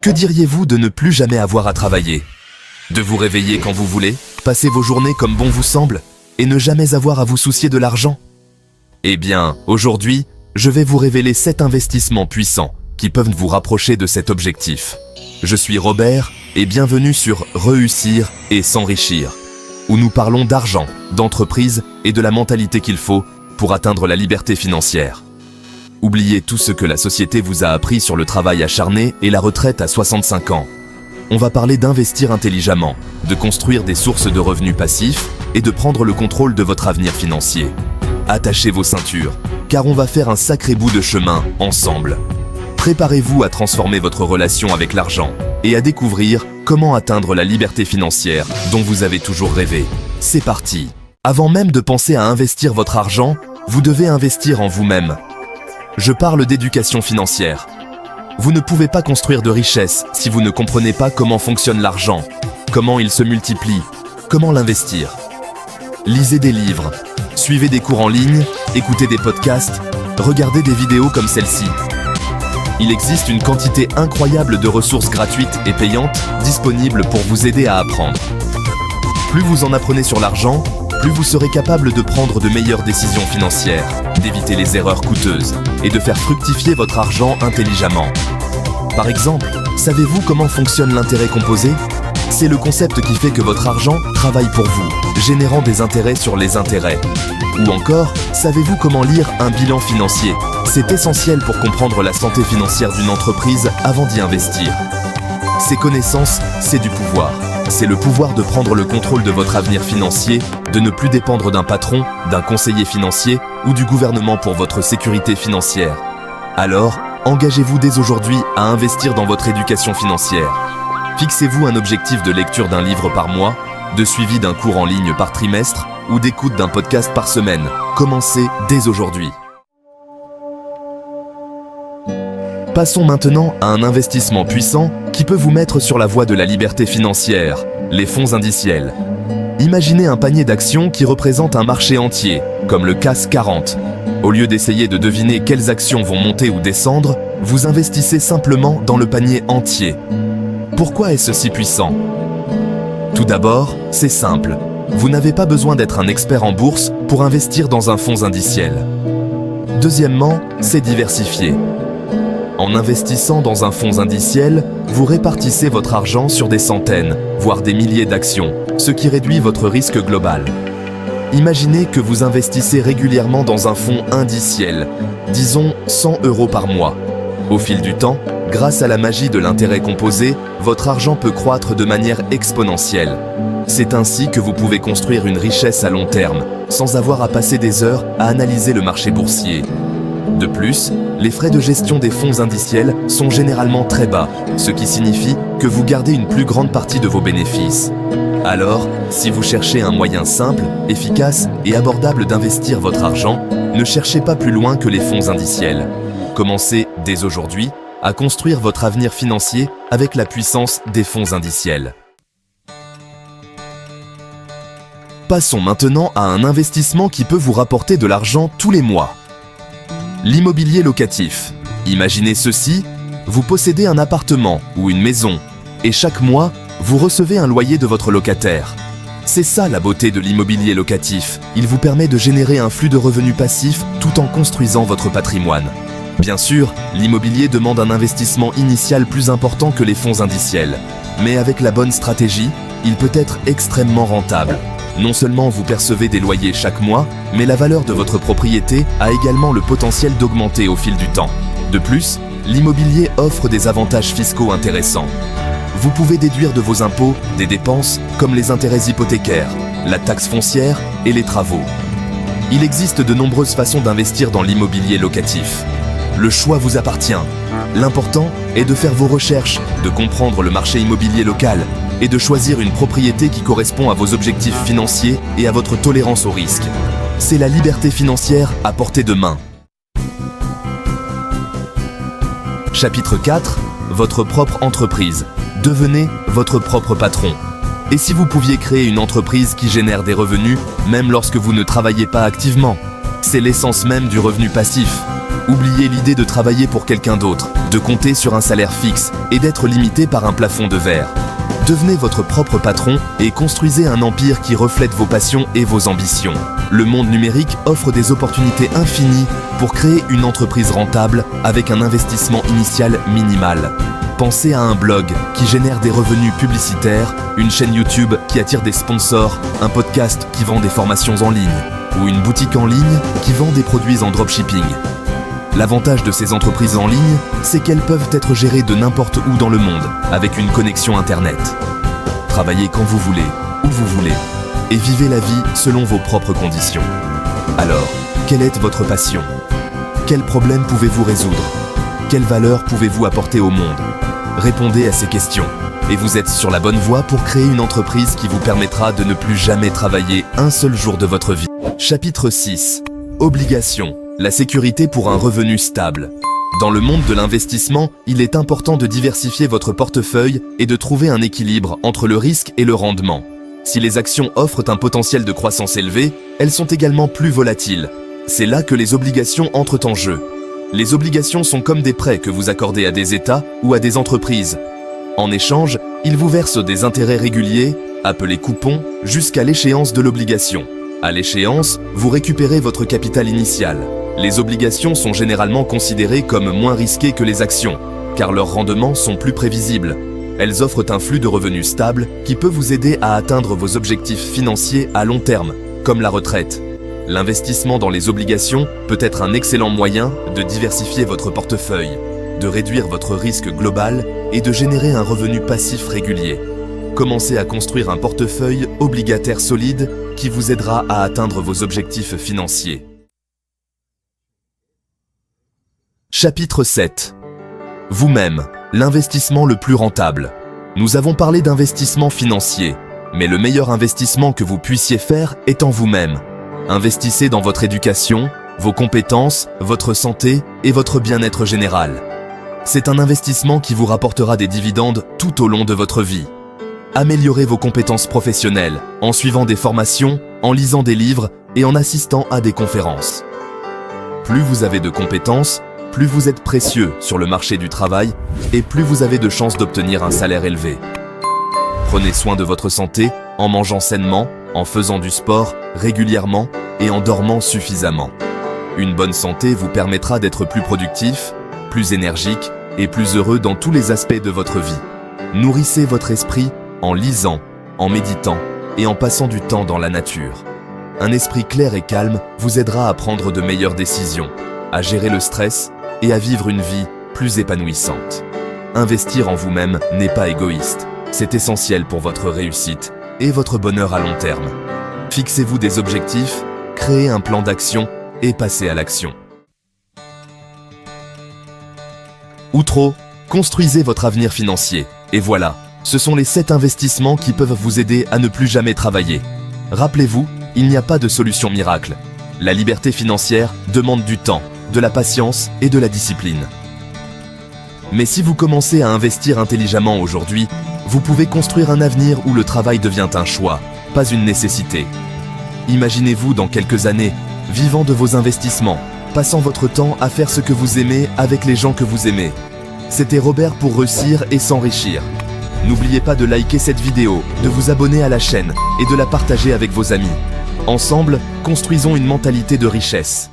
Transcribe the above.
Que diriez-vous de ne plus jamais avoir à travailler? De vous réveiller quand vous voulez, passer vos journées comme bon vous semble, et ne jamais avoir à vous soucier de l'argent? Eh bien, aujourd'hui, je vais vous révéler 7 investissements puissants qui peuvent vous rapprocher de cet objectif. Je suis Robert, et bienvenue sur Réussir et s'enrichir, où nous parlons d'argent, d'entreprise et de la mentalité qu'il faut pour atteindre la liberté financière. Oubliez tout ce que la société vous a appris sur le travail acharné et la retraite à 65 ans. On va parler d'investir intelligemment, de construire des sources de revenus passifs et de prendre le contrôle de votre avenir financier. Attachez vos ceintures, car on va faire un sacré bout de chemin ensemble. Préparez-vous à transformer votre relation avec l'argent et à découvrir comment atteindre la liberté financière dont vous avez toujours rêvé. C'est parti! Avant même de penser à investir votre argent, vous devez investir en vous-même. Je parle d'éducation financière. Vous ne pouvez pas construire de richesse si vous ne comprenez pas comment fonctionne l'argent, comment il se multiplie, comment l'investir. Lisez des livres, suivez des cours en ligne, écoutez des podcasts, regardez des vidéos comme celle-ci. Il existe une quantité incroyable de ressources gratuites et payantes disponibles pour vous aider à apprendre. Plus vous en apprenez sur l'argent, plus vous serez capable de prendre de meilleures décisions financières, d'éviter les erreurs coûteuses et de faire fructifier votre argent intelligemment. Par exemple, savez-vous comment fonctionne l'intérêt composé? C'est le concept qui fait que votre argent travaille pour vous, générant des intérêts sur les intérêts. Ou encore, savez-vous comment lire un bilan financier? C'est essentiel pour comprendre la santé financière d'une entreprise avant d'y investir. Ces connaissances, c'est du pouvoir. C'est le pouvoir de prendre le contrôle de votre avenir financier, de ne plus dépendre d'un patron, d'un conseiller financier ou du gouvernement pour votre sécurité financière. Alors, engagez-vous dès aujourd'hui à investir dans votre éducation financière. Fixez-vous un objectif de lecture d'un livre par mois, de suivi d'un cours en ligne par trimestre ou d'écoute d'un podcast par semaine. Commencez dès aujourd'hui. Passons maintenant à un investissement puissant qui peut vous mettre sur la voie de la liberté financière, les fonds indiciels. Imaginez un panier d'actions qui représente un marché entier, comme le CAC 40. Au lieu d'essayer de deviner quelles actions vont monter ou descendre, vous investissez simplement dans le panier entier. Pourquoi est-ce si puissant? Tout d'abord, c'est simple. Vous n'avez pas besoin d'être un expert en bourse pour investir dans un fonds indiciel. Deuxièmement, c'est diversifié. En investissant dans un fonds indiciel, vous répartissez votre argent sur des centaines, voire des milliers d'actions, ce qui réduit votre risque global. Imaginez que vous investissez régulièrement dans un fonds indiciel, disons 100 € par mois. Au fil du temps, grâce à la magie de l'intérêt composé, votre argent peut croître de manière exponentielle. C'est ainsi que vous pouvez construire une richesse à long terme, sans avoir à passer des heures à analyser le marché boursier. De plus, les frais de gestion des fonds indiciels sont généralement très bas, ce qui signifie que vous gardez une plus grande partie de vos bénéfices. Alors, si vous cherchez un moyen simple, efficace et abordable d'investir votre argent, ne cherchez pas plus loin que les fonds indiciels. Commencez dès aujourd'hui à construire votre avenir financier avec la puissance des fonds indiciels. Passons maintenant à un investissement qui peut vous rapporter de l'argent tous les mois. L'immobilier locatif. Imaginez ceci, vous possédez un appartement ou une maison et chaque mois, vous recevez un loyer de votre locataire. C'est ça la beauté de l'immobilier locatif. Il vous permet de générer un flux de revenus passifs tout en construisant votre patrimoine. Bien sûr, l'immobilier demande un investissement initial plus important que les fonds indiciels. Mais avec la bonne stratégie, il peut être extrêmement rentable. Non seulement vous percevez des loyers chaque mois, mais la valeur de votre propriété a également le potentiel d'augmenter au fil du temps. De plus, l'immobilier offre des avantages fiscaux intéressants. Vous pouvez déduire de vos impôts des dépenses comme les intérêts hypothécaires, la taxe foncière et les travaux. Il existe de nombreuses façons d'investir dans l'immobilier locatif. Le choix vous appartient. L'important est de faire vos recherches, de comprendre le marché immobilier local et de choisir une propriété qui correspond à vos objectifs financiers et à votre tolérance au risque. C'est la liberté financière à portée de main. Chapitre 4. Votre propre entreprise. Devenez votre propre patron. Et si vous pouviez créer une entreprise qui génère des revenus, même lorsque vous ne travaillez pas activement? C'est l'essence même du revenu passif. Oubliez l'idée de travailler pour quelqu'un d'autre, de compter sur un salaire fixe et d'être limité par un plafond de verre. Devenez votre propre patron et construisez un empire qui reflète vos passions et vos ambitions. Le monde numérique offre des opportunités infinies pour créer une entreprise rentable avec un investissement initial minimal. Pensez à un blog qui génère des revenus publicitaires, une chaîne YouTube qui attire des sponsors, un podcast qui vend des formations en ligne ou une boutique en ligne qui vend des produits en dropshipping. L'avantage de ces entreprises en ligne, c'est qu'elles peuvent être gérées de n'importe où dans le monde, avec une connexion Internet. Travaillez quand vous voulez, où vous voulez, et vivez la vie selon vos propres conditions. Alors, quelle est votre passion? Quels problèmes pouvez-vous résoudre? Quelle valeur pouvez-vous apporter au monde? Répondez à ces questions, et vous êtes sur la bonne voie pour créer une entreprise qui vous permettra de ne plus jamais travailler un seul jour de votre vie. Chapitre 6. Obligations. La sécurité pour un revenu stable. Dans le monde de l'investissement, il est important de diversifier votre portefeuille et de trouver un équilibre entre le risque et le rendement. Si les actions offrent un potentiel de croissance élevé, elles sont également plus volatiles. C'est là que les obligations entrent en jeu. Les obligations sont comme des prêts que vous accordez à des États ou à des entreprises. En échange, ils vous versent des intérêts réguliers, appelés coupons, jusqu'à l'échéance de l'obligation. À l'échéance, vous récupérez votre capital initial. Les obligations sont généralement considérées comme moins risquées que les actions, car leurs rendements sont plus prévisibles. Elles offrent un flux de revenus stable qui peut vous aider à atteindre vos objectifs financiers à long terme, comme la retraite. L'investissement dans les obligations peut être un excellent moyen de diversifier votre portefeuille, de réduire votre risque global et de générer un revenu passif régulier. Commencez à construire un portefeuille obligataire solide qui vous aidera à atteindre vos objectifs financiers. Chapitre 7. Vous-même, l'investissement le plus rentable. Nous avons parlé d'investissement financier, mais le meilleur investissement que vous puissiez faire est en vous-même. Investissez dans votre éducation, vos compétences, votre santé et votre bien-être général. C'est un investissement qui vous rapportera des dividendes tout au long de votre vie. Améliorez vos compétences professionnelles en suivant des formations, en lisant des livres et en assistant à des conférences. Plus vous avez de compétences, plus vous êtes précieux sur le marché du travail et plus vous avez de chances d'obtenir un salaire élevé. Prenez soin de votre santé en mangeant sainement, en faisant du sport régulièrement et en dormant suffisamment. Une bonne santé vous permettra d'être plus productif, plus énergique et plus heureux dans tous les aspects de votre vie. Nourrissez votre esprit en lisant, en méditant et en passant du temps dans la nature. Un esprit clair et calme vous aidera à prendre de meilleures décisions, à gérer le stress et à vivre une vie plus épanouissante. Investir en vous-même n'est pas égoïste, c'est essentiel pour votre réussite et votre bonheur à long terme. Fixez-vous des objectifs, créez un plan d'action et passez à l'action. Outro, construisez votre avenir financier. Et voilà, ce sont les 7 investissements qui peuvent vous aider à ne plus jamais travailler. Rappelez-vous, il n'y a pas de solution miracle. La liberté financière demande du temps, de la patience et de la discipline. Mais si vous commencez à investir intelligemment aujourd'hui, vous pouvez construire un avenir où le travail devient un choix, pas une nécessité. Imaginez-vous dans quelques années, vivant de vos investissements, passant votre temps à faire ce que vous aimez avec les gens que vous aimez. C'était Robert pour réussir et s'enrichir. N'oubliez pas de liker cette vidéo, de vous abonner à la chaîne et de la partager avec vos amis. Ensemble, construisons une mentalité de richesse.